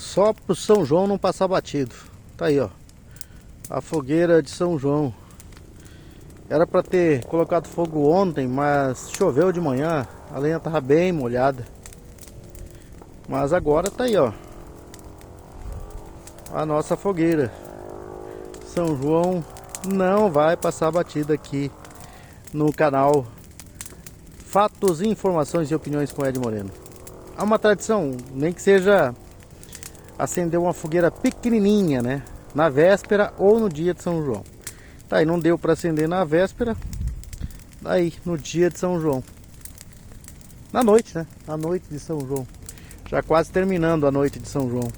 Só pro São João não passar batido. Tá aí, ó. A fogueira de São João. Era pra ter colocado fogo ontem, mas choveu de manhã. A lenha tava bem molhada. Mas agora tá aí, ó. A nossa fogueira. São João não vai passar batida aqui no canal Fatos, Informações e Opiniões com Ed Moreno. É uma tradição, nem que seja acender uma fogueira pequenininha, né? Na véspera ou no dia de São João. Tá aí, não deu para acender na véspera. Daí, no dia de São João. Na noite, né? Na noite de São João. Já quase terminando a noite de São João.